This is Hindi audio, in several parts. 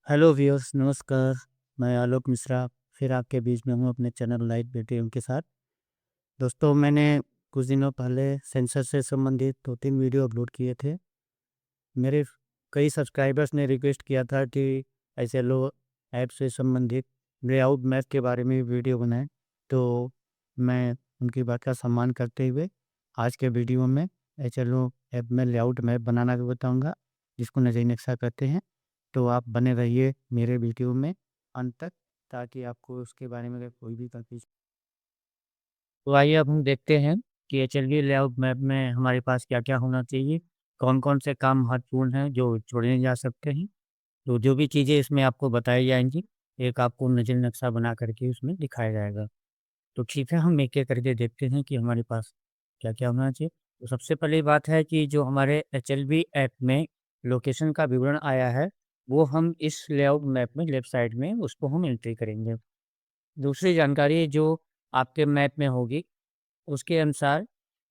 हेलो व्यूअर्स, नमस्कार। मैं आलोक मिश्रा फिर आपके बीच में हूँ अपने चैनल लाइट बेटियम के साथ। दोस्तों, मैंने कुछ दिनों पहले सेंसर से संबंधित 2-3 वीडियो अपलोड किए थे। मेरे कई सब्सक्राइबर्स ने रिक्वेस्ट किया था कि ऐसे लो ऐप से संबंधित लेआउट मैप के बारे में वीडियो बनाएं। तो मैं उनकी बात का सम्मान करते हुए आज के वीडियो में एचएलओ ऐप में लेआउट मैप बनाना भी बताऊंगा, जिसको नज़री नक्शा कहते हैं। तो आप बने रहिए मेरे वीडियो में अंत तक, ताकि आपको उसके बारे में अगर कोई भी कंफ्यूज। तो आइए अब हम देखते हैं कि एचएलवी लेआउट मैप में हमारे पास क्या-क्या होना चाहिए, कौन-कौन से काम महत्वपूर्ण हैं जो छोड़े नहीं जा सकते हैं। तो जो भी चीज़ें इसमें आपको बताई जाएँगी, एक आपको नज़र नक्शा बना करके उसमें दिखाया जाएगा। तो ठीक है, हम एक-एक करके देखते हैं कि हमारे पास क्या-क्या होना चाहिए। तो सबसे पहली बात है कि जो हमारे एचएलवी ऐप में लोकेशन का विवरण आया है, वो हम इस लेआउट मैप में लेफ्ट साइड में उसको हम एंट्री करेंगे। दूसरी जानकारी जो आपके मैप में होगी, उसके अनुसार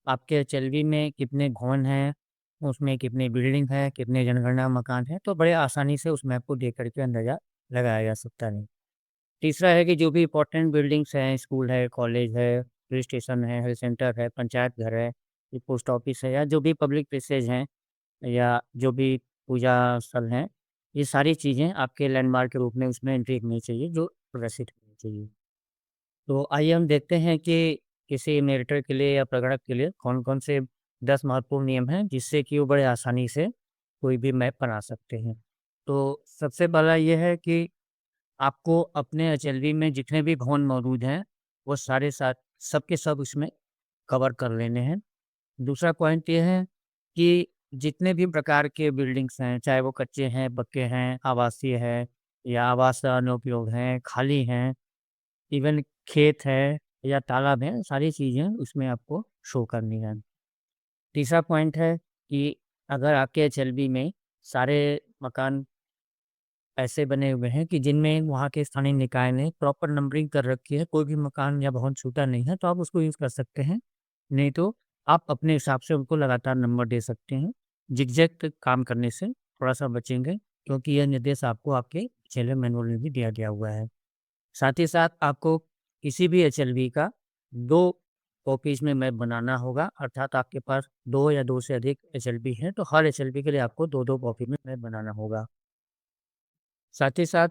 आपके एचएलवी में कितने भवन हैं, उसमें कितनी बिल्डिंग है, कितने जनगणना मकान हैं, तो बड़े आसानी से उस मैप को देख कर के अंदाज़ा लगाया जा सकता है। तीसरा है कि जो भी इम्पोर्टेंट बिल्डिंग्स हैं, स्कूल है, कॉलेज है, पुलिस स्टेशन है, हेल्थ सेंटर है, पंचायत घर है, ये पोस्ट ऑफिस है या जो भी पब्लिक प्लेसेस हैं या जो भी पूजा स्थल हैं, ये सारी चीज़ें आपके लैंडमार्क के रूप में उसमें एंट्री करनी चाहिए, जो प्रदर्शित होनी चाहिए। तो आइए हम देखते हैं कि किसी नरेटर के लिए या प्रगणक के लिए कौन-कौन से 10 महत्वपूर्ण नियम हैं, जिससे कि वो बड़े आसानी से कोई भी मैप बना सकते हैं। तो सबसे पहला ये है कि आपको अपने एचएलवी में जितने भी भवन मौजूद हैं, वो सारे सब के सब उसमें कवर कर लेने हैं। दूसरा पॉइंट ये है कि जितने भी प्रकार के बिल्डिंग्स हैं, चाहे वो कच्चे हैं, पक्के हैं, आवासीय है या आवास अनुपयोग हैं, खाली हैं, इवन खेत है या तालाब है, सारी चीज़ें उसमें आपको शो करनी है। तीसरा पॉइंट है कि अगर आपके एचएलवी में सारे मकान ऐसे बने हुए हैं कि जिनमें वहाँ के स्थानीय निकाय ने प्रॉपर नंबरिंग कर रखी है, कोई भी मकान या भवन छूटा नहीं है, तो आप उसको यूज़ कर सकते हैं। नहीं तो आप अपने हिसाब से उनको लगातार नंबर दे सकते हैं। ज़िगज़ैग काम करने से थोड़ा-सा बचेंगे, क्योंकि यह निर्देश आपको आपके चैनल मैनुअल में भी दिया गया हुआ है। साथ ही साथ आपको किसी भी एचएलवी का 2 कॉपीज़ में मैप बनाना होगा, अर्थात आपके पास 2 या 2 से अधिक एचएलवी हैं, तो हर एचएलवी के लिए आपको 2-2 कॉपी में मैप बनाना होगा। साथ ही साथ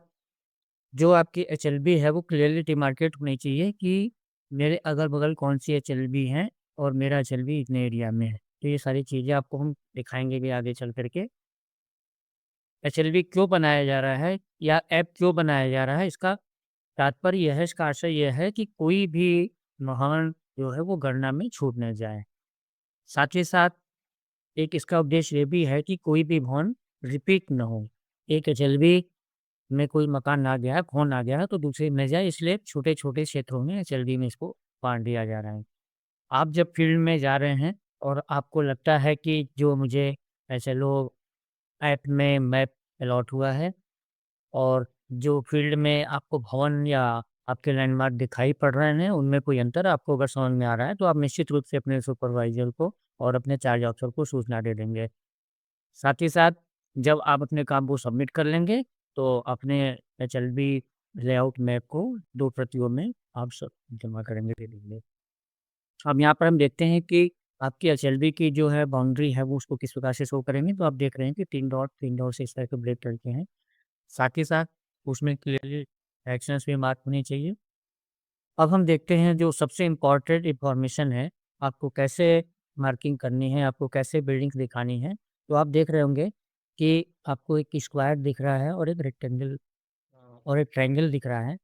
जो आपकी एचएलबी है वो क्लियरली डिमार्केट होनी चाहिए कि मेरे अगल-बगल कौन-सी एचएलबी हैं और मेरा एचएलबी इतने एरिया में है। तो ये सारी चीज़ें आपको हम दिखाएँगे भी आगे चल कर के। एचएलबी क्यों बनाया जा रहा है या ऐप क्यों बनाया जा रहा है, इसका तात्पर्य यह है, इसका आशय यह है कि कोई भी महान जो है वो गणना में छूट ना जाए। साथ ही साथ एक इसका उद्देश्य ये भी है कि कोई भी भवन रिपीट ना हो। एक एचएलबी में कोई मकान आ गया है, फ़ोन आ गया है, तो दूसरे में जाए, इसलिए छोटे-छोटे क्षेत्रों में एचएलडी में इसको बाँट दिया जा रहा है। आप जब फील्ड में जा रहे हैं और आपको लगता है कि जो मुझे एसएलओ ऐप में मैप अलॉट हुआ है और जो फील्ड में आपको भवन या आपके लैंडमार्क दिखाई पड़ रहे हैं, उनमें कोई अंतर आपको अगर समझ में आ रहा है, तो आप निश्चित रूप से अपने सुपरवाइज़र को और अपने चार्ज अफ़सर को सूचना दे देंगे। साथ ही साथ जब आप अपने काम को सबमिट कर लेंगे, तो अपने एचएलबी लेआउट मैप को 2 प्रतियों में आप सब जमा करेंगे, दे देंगे। अब यहाँ पर हम देखते हैं कि आपकी एचएलबी की जो है बाउंड्री है, वो उसको किस प्रकार से शो करेंगे, तो आप देख रहे हैं कि 3 डॉट से इस तरह के ब्रेक करके हैं। साथ ही साथ उसमें क्लियरली एक्शंस भी मार्क होनी चाहिए। अब हम देखते हैं जो सबसे इम्पोर्टेंट इन्फॉर्मेशन है, आपको कैसे मार्किंग करनी है, आपको कैसे बिल्डिंग्स दिखानी है। तो आप देख रहे होंगे कि आपको एक स्क्वायर दिख रहा है और एक रेक्टेंगल और एक ट्रायंगल दिख रहा है।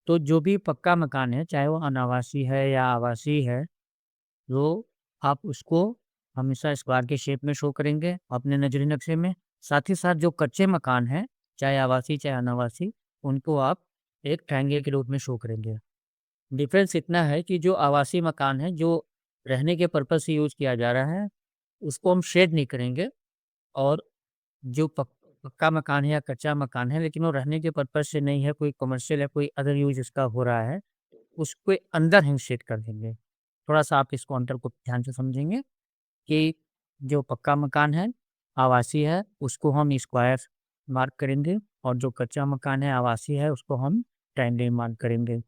तो जो भी पक्का मकान है, चाहे वो अनावासी है या आवासीय है, तो आप उसको हमेशा स्क्वायर के शेप में शो करेंगे अपने नज़री नक्शे में। साथ ही साथ जो कच्चे मकान हैं, चाहे आवासीय चाहे अनावासीय, उनको आप एक ट्रायंगल के रूप में शो करेंगे। डिफ़रेंस इतना है कि जो आवासीय मकान है, जो रहने के पर्पज़ से यूज़ किया जा रहा है, उसको हम शेड नहीं करेंगे और जो पक्का मकान है या कच्चा मकान है, लेकिन वो रहने के पर्पज़ से नहीं है, कोई कमर्शियल या कोई अदर यूज़ इसका हो रहा है, उसके अंदर हम शेड कर देंगे। थोड़ा-सा आप इसको अंतर को ध्यान से समझेंगे कि जो पक्का मकान है, आवासीय है, उसको हम स्क्वायर मार्क करेंगे और जो कच्चा मकान है आवासीय है उसको हम ट्रायंगल मार्क करेंगे।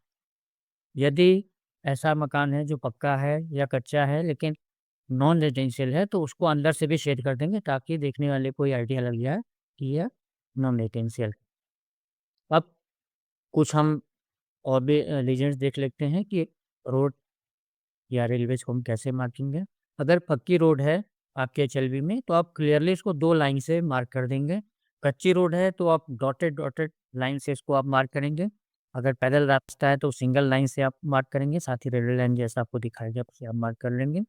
यदि ऐसा मकान है जो पक्का है या कच्चा है लेकिन नॉन रेजिडेंशियल है तो उसको अंदर से भी शेड कर देंगे ताकि देखने वाले को ये आइडिया लग जाए कि यह नॉन रेजिडेंशियल है। अब कुछ हम और भी रीजन्स देख लेते हैं कि रोड या रेलवेज को हम कैसे मार्किंग है। अगर पक्की रोड है आपके एचएलबी में तो आप क्लियरली इसको 2 लाइन से मार्क कर देंगे। कच्ची रोड है तो आप डॉटेड डॉटेड लाइन से इसको आप मार्क करेंगे। अगर पैदल रास्ता है तो सिंगल लाइन से आप मार्क करेंगे, साथ ही रेलवे लाइन जैसा आपको दिखाया गया उसे आप मार्क कर लेंगे।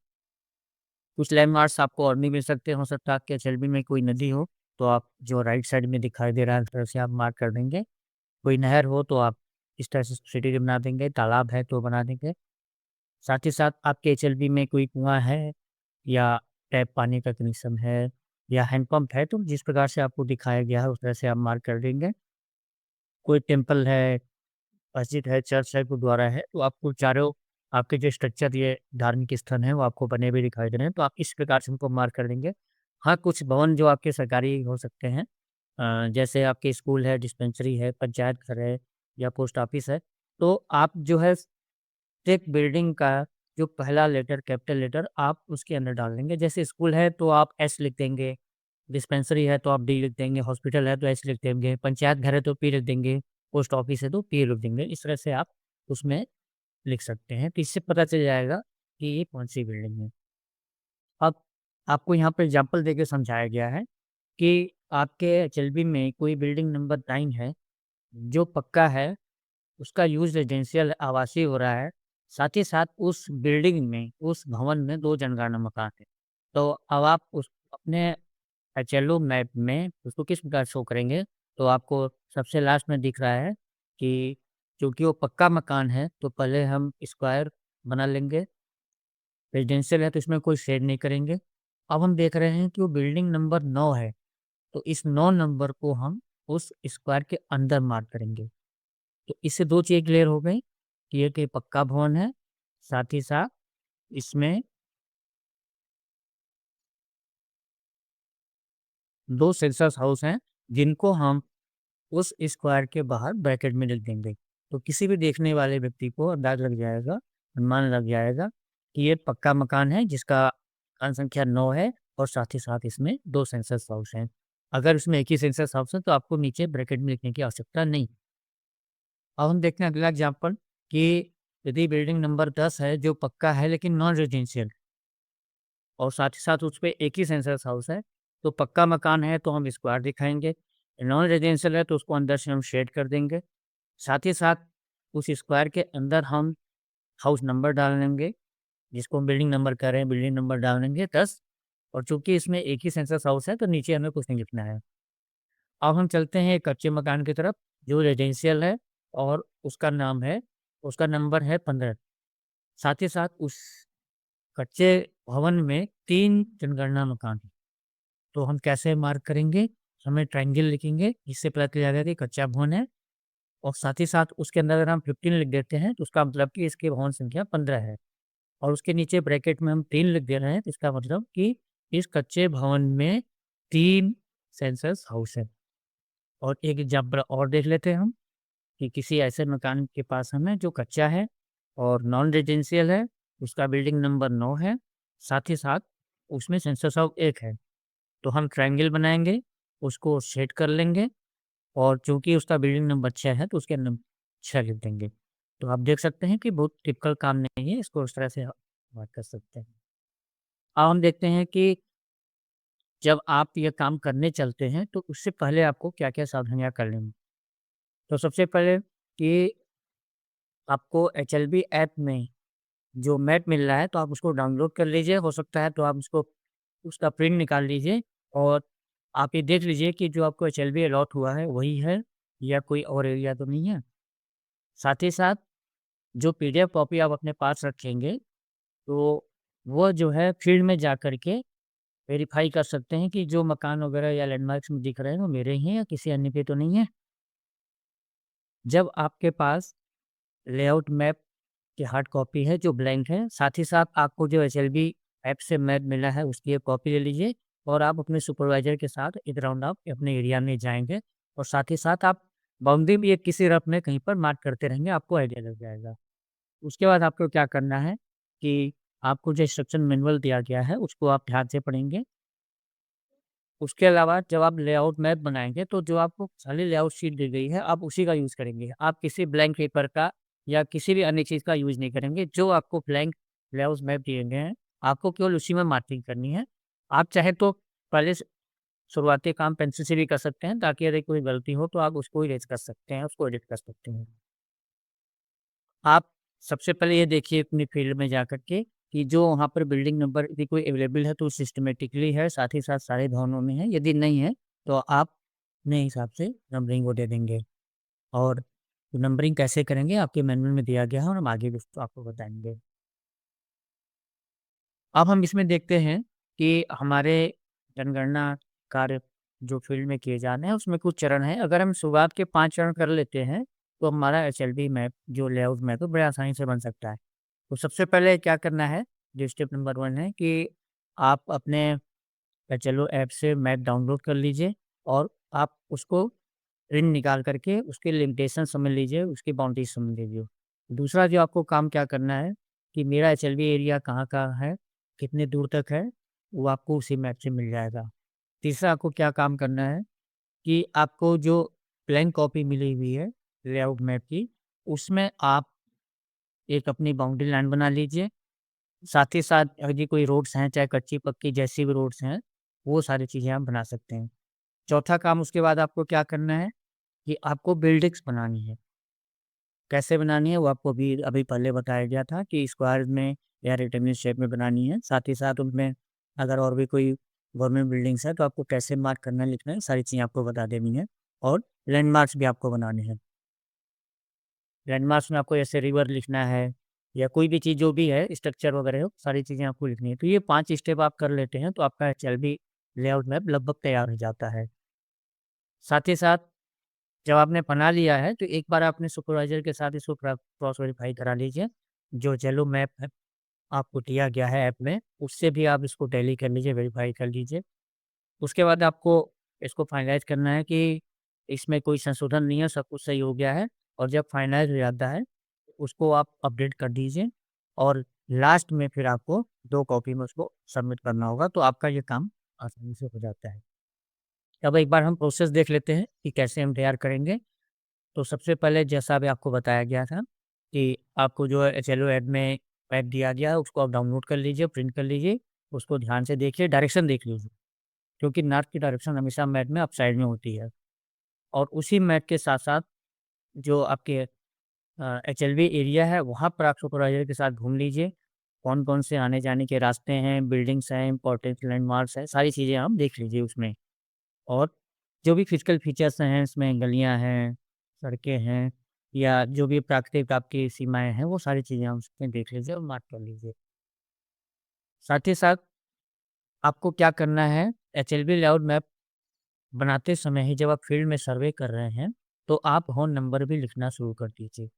कुछ लैंडमार्क्स आपको और भी मिल सकते हैं, हो सकता है आपके एचएलबी में कोई नदी हो तो आप जो राइट साइड में दिखाई दे रहा है उस तरह से आप मार्क कर देंगे। कोई नहर हो तो आप इस तरह से सिटी बना देंगे, तालाब है तो बना देंगे। साथ ही साथ आपके एचएलबी में कोई कुआँ है या टैप पानी का कनेक्शन है या हैंडपंप है तो जिस प्रकार से आपको दिखाया गया है उस तरह से आप मार्क कर देंगे। कोई टेम्पल है, मस्जिद है, चर्च है, गुरुद्वारा है तो आपको चारों आपके जो स्ट्रक्चर ये धार्मिक स्थल हैं वो आपको बने हुए दिखाई दे रहे हैं तो आप इस प्रकार से उनको मार्क कर देंगे। हाँ, कुछ भवन जो आपके सरकारी हो सकते हैं, जैसे आपके स्कूल है, डिस्पेंसरी है, पंचायत घर है या पोस्ट ऑफिस है, तो आप जो है एक बिल्डिंग का जो पहला लेटर कैपिटल लेटर आप उसके अंदर डाल देंगे। जैसे स्कूल है तो आप एस लिख देंगे, डिस्पेंसरी है तो आप डी लिख देंगे, हॉस्पिटल है तो एस लिख देंगे, पंचायत घर है तो पी लिख देंगे, पोस्ट ऑफिस है तो पी लिख देंगे। इस तरह से आप उसमें लिख सकते हैं, तो इससे पता चल जाएगा कि ये कौन-सी बिल्डिंग है। अब आपको यहाँ पे एग्ज़ाम्पल देके समझाया गया है कि आपके एचएलबी में कोई बिल्डिंग नंबर 9 है, जो पक्का है, उसका यूज़ रेज़िडेंशियल आवासीय हो रहा है, साथ ही साथ उस बिल्डिंग में, उस भवन में 2 जनगणना मकान हैं। तो अब आप उस अपने एचएलओ मैप में उसको किस प्रकार शो करेंगे, तो आपको सबसे लास्ट में दिख रहा है कि चूँकि वो पक्का मकान है, तो पहले हम स्क्वायर बना लेंगे। रेज़िडेंशियल है तो इसमें कोई शेड नहीं करेंगे। अब हम देख रहे हैं कि वो बिल्डिंग नंबर 9 है, तो इस 9 नंबर को हम उस स्क्वायर के अंदर मार्क करेंगे। तो इससे 2 चीज़ें क्लियर हो गई कि एक ये पक्का भवन है, साथ ही साथ इसमें 2 सेंसस हाउस हैं, जिनको हम उस स्क्वायर के बाहर ब्रैकेट में लिख देंगे। तो किसी भी देखने वाले व्यक्ति को अंदाज़ा लग जाएगा, अनुमान लग जाएगा कि ये पक्का मकान है जिसका मकान संख्या 9 है और साथ ही साथ इसमें 2 सेंसस हाउस हैं। अगर इसमें एक ही सेंसस हाउस है तो आपको नीचे ब्रैकेट में लिखने की आवश्यकता नहीं। अब हम देखते हैं अगला एग्ज़ाम्पल कि यदि बिल्डिंग नंबर 10 है जो पक्का है लेकिन नॉन रेजिडेंशियल और साथ ही साथ उसपे एक ही सेंसस हाउस है, तो पक्का मकान है तो हम स्क्वायर दिखाएँगे, नॉन रेजिडेंशियल है तो उसको अंदर से हम शेड कर देंगे। साथ ही साथ उस स्क्वायर के अंदर हम हाउस नंबर डाल देंगे, जिसको हम बिल्डिंग नंबर कह रहे हैं, बिल्डिंग नंबर डाल देंगे 10 और चूँकि इसमें एक ही सेंसस हाउस है तो नीचे हमें कुछ नहीं लिखना है। अब हम चलते हैं एक कच्चे मकान की तरफ जो रेजिडेंशियल है और उसका नंबर है 15। साथ ही साथ उस कच्चे भवन में 3 जनगणना मकान हैं। तो हम कैसे मार्क करेंगे? हमें ट्रायंगल लिखेंगे, जिससे पता चल जाएगा कि कच्चा भवन है और साथ ही साथ उसके अंदर अगर हम 15 लिख देते हैं, तो उसका मतलब कि इसकी भवन संख्या 15 है और उसके नीचे ब्रैकेट में हम 3 लिख दे रहे हैं, तो इसका मतलब कि इस कच्चे भवन में 3 सेंसस हाउस है। और एक एग्ज़ाम्पल और देख लेते हैं हम कि किसी ऐसे मकान के पास हम हैं जो कच्चा है और नॉन रेजिडेंशियल है, उसका बिल्डिंग नंबर 9 है, साथ ही साथ उसमें सेंसस हाउस 1 है। तो हम ट्रायंगल बनाएँगे, उसको सेट कर लेंगे और चूँकि उसका बिल्डिंग नंबर 6 है तो उसके अंदर 6 लिख देंगे। तो आप देख सकते हैं कि बहुत टिपिकल काम नहीं है, इसको इस तरह से आप बात कर सकते हैं। अब हम देखते हैं कि जब आप ये काम करने चलते हैं तो उससे पहले आपको क्या-क्या सावधानियाँ कर लेनी। तो सबसे पहले कि आपको एचएलबी ऐप में जो मैप मिल रहा है तो आप उसको डाउनलोड कर लीजिए, हो सकता है तो आप उसको उसका प्रिंट निकाल लीजिए और आप ये देख लीजिए कि जो आपको एचएलबी अलॉट हुआ है वही है या कोई और एरिया तो नहीं है। साथ ही साथ जो पीडीएफ कॉपी आप अपने पास रखेंगे, तो वो जो है फील्ड में जा कर के वेरीफ़ाई कर सकते हैं कि जो मकान वगैरह या लैंडमार्क्स में दिख रहे हैं, वो मेरे ही हैं या किसी अन्य के तो नहीं है। जब आपके पास लेआउट मैप की हार्ड कॉपी है जो ब्लैंक है, साथ ही साथ आपको जो एचएलबी ऐप से मैप मिला है उसकी एक कॉपी ले लीजिए और आप अपने सुपरवाइज़र के साथ एक राउंड आप अपने एरिया में जाएँगे और साथ ही साथ आप बाउंड्री भी एक किसी रफ में कहीं पर मार्क करते रहेंगे, आपको आइडिया लग जाएगा। उसके बाद आपको क्या करना है कि आपको जो इंस्ट्रक्शन मैनुअल दिया गया है, उसको आप ध्यान से पढ़ेंगे। उसके अलावा जब आप लेआउट मैप बनाएँगे, तो जो आपको खाली लेआउट शीट दी गई है, आप उसी का यूज़ करेंगे। आप किसी ब्लैंक पेपर का या किसी भी अन्य चीज़ का यूज़ नहीं करेंगे। जो आपको ब्लैंक लेआउट मैप दिए गए हैं, आपको केवल उसी में मार्किंग करनी है। आप चाहे तो पहले से शुरुआती काम पेंसिल से भी कर सकते हैं, ताकि यदि कोई गलती हो, तो आप उसको इरेज़ कर सकते हैं, उसको एडिट कर सकते हैं। आप सबसे पहले ये देखिए अपनी फ़ील्ड में जाकर के कि जो वहाँ पर बिल्डिंग नंबर यदि कोई अवेलेबल है तो सिस्टमैटिकली है, साथ ही साथ सारे भवनों में है। यदि नहीं है, तो आप अपने हिसाब से नंबरिंग वो दे देंगे और नंबरिंग कैसे करेंगे आपके मैनुअल में दिया गया है और हम आगे भी उसको आपको बताएँगे। अब हम इसमें देखते हैं कि हमारे जनगणना कार्य जो फ़ील्ड में किए जाने हैं, उसमें कुछ चरण हैं। अगर हम शुरुआत के 5 चरण कर लेते हैं, तो हमारा एचएलडी मैप जो लेआउट मैप है, बड़े आसानी से बन सकता है। तो सबसे पहले क्या करना है, जो स्टेप नंबर 1 है कि आप अपने चलो ऐप से मैप डाउनलोड कर लीजिए और आप उसको प्रिंट निकाल करके उसके लिमिटेशन समझ लीजिए, उसकी बाउंड्री समझ लीजिए। दूसरा जो आपको काम क्या करना है कि मेरा एचएलवी एरिया कहाँ का है, कितने दूर तक है, वो आपको उसी मैप से मिल जाएगा। तीसरा आपको क्या काम करना है कि आपको जो प्लेन कॉपी मिली हुई है लेआउट मैप की, उसमें आप एक अपनी बाउंड्री लाइन बना लीजिए। साथ ही साथ यदि कोई रोड्स हैं, चाहे कच्ची-पक्की जैसी भी रोड्स हैं, वो सारी चीज़ें आप बना सकते हैं। चौथा काम उसके बाद आपको क्या करना है कि आपको बिल्डिंग्स बनानी है। कैसे बनानी है वो आपको अभी अभी पहले बताया गया था कि स्क्वायर में या रेक्टेंगुलर शेप में बनानी है। साथ ही साथ उनमें अगर और भी कोई गवर्नमेंट बिल्डिंग्स है तो आपको कैसे मार्क करना है, लिखना है, सारी चीज़ें आपको बता देनी है और लैंडमार्क्स भी आपको बनाने हैं। लैंडमार्क्स में आपको ऐसे रिवर लिखना है या कोई भी चीज़ जो भी है स्ट्रक्चर वगैरह हो, सारी चीज़ें आपको लिखनी है। तो ये 5 स्टेप आप कर लेते हैं तो आपका एचएलबी लेआउट मैप लगभग तैयार हो जाता है। साथ ही साथ जब आपने बना लिया है तो एक बार अपने सुपरवाइज़र के साथ इसको क्रॉस वेरीफाई करा लीजिए। जो जेलो मैप है आपको दिया गया है ऐप में, उससे भी आप इसको टैली कर लीजिए, वेरीफाई कर लीजिए। उसके बाद आपको इसको फाइनलाइज़ करना है कि इसमें कोई संशोधन नहीं है, सब कुछ सही हो गया है और जब फाइनलाइज़ हो जाता है, उसको आप अपडेट कर दीजिए और लास्ट में फिर आपको 2 कॉपी में उसको सबमिट करना होगा, तो आपका ये काम आसानी से हो जाता है। अब एक बार हम प्रोसेस देख लेते हैं कि कैसे हम तैयार करेंगे। तो सबसे पहले जैसा अभी आपको बताया गया था कि आपको जो है एचएलओ ऐप में ऐप दिया गया है, उसको आप डाउनलोड कर लीजिए, प्रिंट कर लीजिए, उसको ध्यान से देखिए, डायरेक्शन देख लीजिए, क्योंकि नॉर्थ की डायरेक्शन हमेशा मैप में अप साइड में होती है। और उसी मैप के साथ-साथ जो आपके एचएलवी एरिया है, वहाँ पर आप सुपरवाइज़र के साथ घूम लीजिए। कौन-कौन से आने-जाने के रास्ते हैं, बिल्डिंग्स हैं, इम्पोर्टेंट लैंडमार्क्स हैं, सारी चीज़ें आप देख लीजिए उसमें। और जो भी फिज़िकल फीचर्स हैं, इसमें गलियाँ हैं, सड़कें हैं या जो भी प्राकृतिक आपकी सीमाएँ हैं, वो सारी चीज़ें आप उसमें देख लीजिए और मार्क कर लीजिए। साथ ही साथ आपको क्या करना है, एचएलवी लेआउट मैप बनाते समय ही जब आप फील्ड में सर्वे कर रहे हैं, तो आप होन नंबर भी लिखना शुरू कर दीजिए।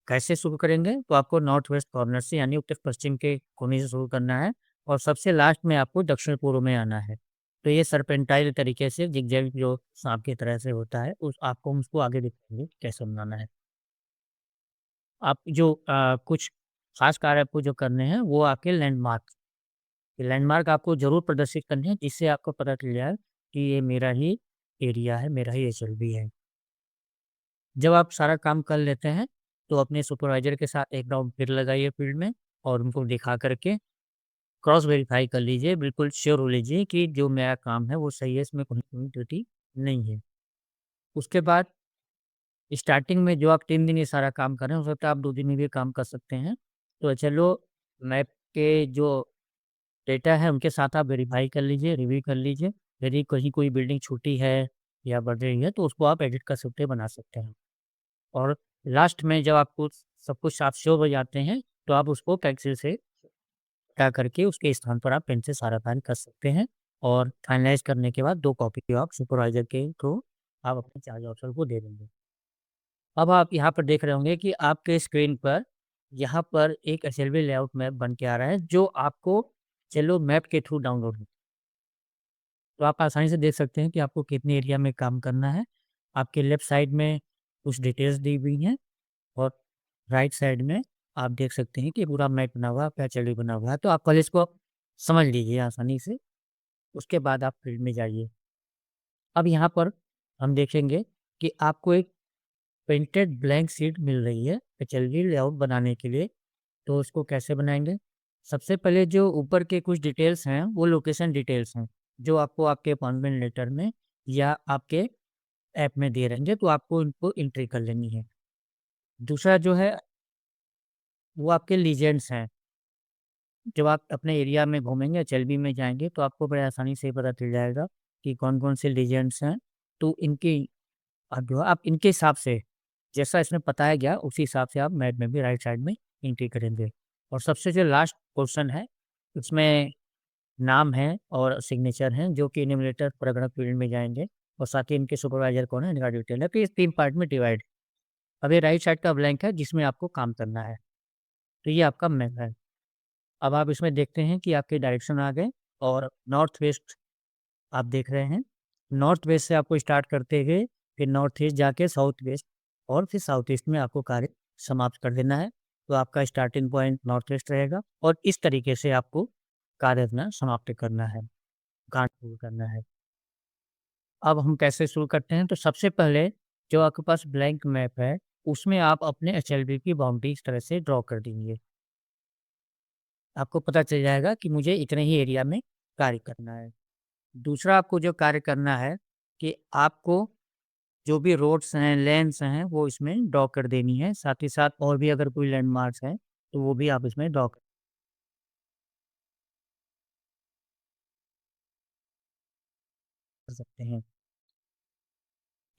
कैसे शुरू करेंगे? तो आपको नॉर्थ वेस्ट कॉर्नर से यानी उत्तर-पश्चिम के कोने से शुरू करना है और सबसे लास्ट में आपको दक्षिण-पूर्व में आना है। तो ये सर्पेंटाइल तरीके से ज़िगज़ैग जो साँप की तरह से होता है, उस आपको हम उसको आगे दिखाएँगे कैसे बनाना है। आप जो कुछ ख़ास कार्य आपको जो करने हैं, वो आपके लैंडमार्क लैंडमार्क आपको ज़रूर प्रदर्शित करने हैं, जिससे आपको पता चल जाए कि ये मेरा ही एरिया है, मेरा ही एचएलबी है। जब आप सारा काम कर लेते हैं, तो अपने सुपरवाइज़र के साथ एक राउंड फिर लगाइए फील्ड में और उनको दिखा कर के क्रॉस वेरीफ़ाई कर लीजिए, बिल्कुल श्योर हो लीजिए कि जो मेरा काम है वो सही है, इसमें कोई कोई त्रुटि नहीं है। उसके बाद स्टार्टिंग में जो आप 3 दिन ये सारा काम कर रहे हैं, हो सकता है आप 2 दिन में भी काम कर सकते हैं। तो चलो मैप के जो डेटा है उनके साथ आप वेरीफ़ाई कर लीजिए, रिव्यू कर लीजिए। यदि कहीं कोई बिल्डिंग छूटी है या बढ़ रही है, तो उसको आप एडिट कर सकते हैं, बना सकते हैं। और लास्ट में जब आपको सब कुछ साफ श्योर हो जाते हैं, तो आप उसको पेंसिल से हटा करके उसके स्थान पर आप पेन से सारा कार्य कर सकते हैं और फाइनलाइज़ करने के बाद 2 कॉपी आप सुपरवाइज़र के थ्रू आप अपने चार्ज ऑफ़िसर को दे देंगे। अब आप यहाँ पर देख रहे होंगे कि आपके स्क्रीन पर यहाँ पर एक एसएलवी लेआउट मैप बन के आ रहा है, जो आपको चलो मैप के थ्रू डाउनलोड हो। तो आप आसानी से देख सकते हैं कि आपको कितने एरिया में काम करना है। आपके लेफ्ट साइड में कुछ डिटेल्स दी हुई हैं और राइट साइड में आप देख सकते हैं कि पूरा मैप बना हुआ है, आपका एचएलडी बना हुआ है। तो आप पहले इसको समझ लीजिए आसानी से, उसके बाद आप फील्ड में जाइए। अब यहाँ पर हम देखेंगे कि आपको एक प्रिंटेड ब्लैंक शीट मिल रही है एचएलडी लेआउट बनाने के लिए। तो उसको कैसे बनाएँगे? सबसे पहले जो ऊपर के कुछ डिटेल्स हैं, वो लोकेशन डिटेल्स हैं, जो आपको आपके अपॉइंटमेंट लेटर में या आपके ऐप में दे रहेंगे, तो आपको इनको एंट्री कर लेनी है। दूसरा जो है, वो आपके लीजेंड्स हैं। जब आप अपने एरिया में घूमेंगे, एचएलबी में जाएँगे, तो आपको बड़े आसानी से पता चल जाएगा कि कौन-कौन से लीजेंड्स हैं। तो इनकी जो है आप इनके हिसाब से, जैसा इसमें बताया गया, उसी हिसाब से आप मैप में भी राइट साइड में एंट्री करेंगे। और सबसे जो लास्ट पोर्शन है, उसमें नाम है और सिग्नेचर हैं, जो कि इन्यूमरेटर परगणक फील्ड में जाएँगे और साथ ही इनके सुपरवाइज़र कौन है, इनका डिटेल है। तो ये 3 पार्ट में डिवाइड। अब ये राइट साइड का ब्लैंक है, जिसमें आपको काम करना है। तो ये आपका मैप है। अब आप इसमें देखते हैं कि आपके डायरेक्शन आ गए और नॉर्थ वेस्ट आप देख रहे हैं। नॉर्थ वेस्ट से आपको स्टार्ट करते हुए फिर नॉर्थ ईस्ट जाके साउथ वेस्ट और फिर साउथ ईस्ट में आपको कार्य समाप्त कर देना है। तो आपका स्टार्टिंग पॉइंट नॉर्थ वेस्ट रहेगा और इस तरीके से आपको कार्य अपना समाप्त करना है, कार्य शुरू करना है। अब हम कैसे शुरू करते हैं? तो सबसे पहले जो आपके पास ब्लैंक मैप है, उसमें आप अपने एचएलबी की बाउंड्री इस तरह से ड्रॉ कर देंगे। आपको पता चल जाएगा कि मुझे इतने ही एरिया में कार्य करना है। दूसरा आपको जो कार्य करना है कि आपको जो भी रोड्स हैं, लेन्स हैं, वो इसमें ड्रॉ कर देनी है। साथ ही साथ और भी अगर कोई लैंडमार्क्स हैं, तो वो भी आप इसमें ड्रॉ कर सकते हैं।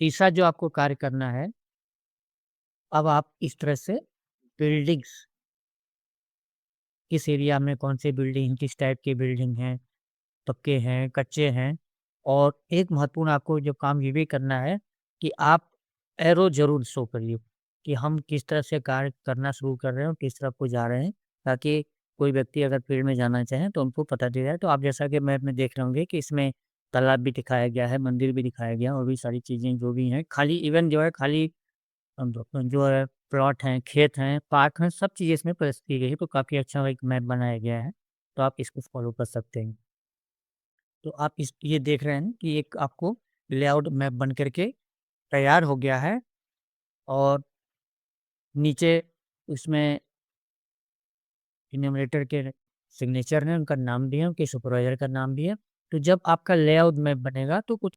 तीसरा जो आपको कार्य करना है, अब आप इस तरह से बिल्डिंग्स, किस एरिया में कौन सी बिल्डिंग, किस टाइप की बिल्डिंग है, पक्के हैं, कच्चे हैं। और एक महत्वपूर्ण आपको जो काम ये भी करना है कि आप एरो ज़रूर शो करिए कि हम किस तरह से कार्य करना शुरू कर रहे हैं और किस तरफ को जा रहे हैं, ताकि कोई व्यक्ति अगर फील्ड में जाना चाहे तो उनको पता चल जाए। तो आप जैसा कि मैप में देख रहे होंगे कि इसमें तालाब भी दिखाया गया है, मंदिर भी दिखाया गया है और भी सारी चीज़ें जो भी हैं, खाली इवन जो है खाली जो है प्लॉट हैं, खेत हैं, पार्क हैं, सब चीज़ें इसमें प्रदर्शित की गई है। तो काफ़ी अच्छा एक मैप बनाया गया है, तो आप इसको फ़ॉलो कर सकते हैं। तो आप इस ये देख रहे हैं कि एक आपको लेआउट मैप बन कर के तैयार हो गया है और नीचे उसमें इन्यूमरेटर के सिग्नेचर हैं, उनका नाम भी है, उनके सुपरवाइज़र का नाम भी है। तो जब आपका लेआउट मैप बनेगा तो कुछ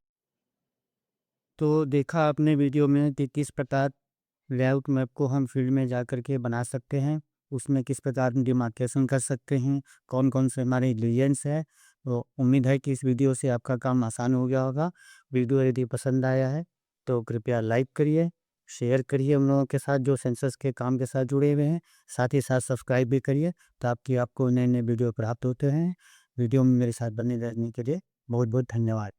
तो देखा आपने वीडियो में कि किस प्रकार लेआउट मैप को हम फील्ड में जा कर के बना सकते हैं, उसमें किस प्रकार डिमार्केशन कर सकते हैं, कौन-कौन से हमारे रीजन्स हैं। तो उम्मीद है कि इस वीडियो से आपका काम आसान हो गया होगा। वीडियो यदि पसंद आया है, तो कृपया लाइक करिए, शेयर करिए उन लोगों के साथ जो सेंसस के काम के साथ जुड़े हुए हैं। साथ ही साथ सब्सक्राइब भी करिए ताकि आपको नए-नए वीडियो प्राप्त होते हैं। वीडियो में मेरे साथ बने रहने के लिए बहुत-बहुत धन्यवाद।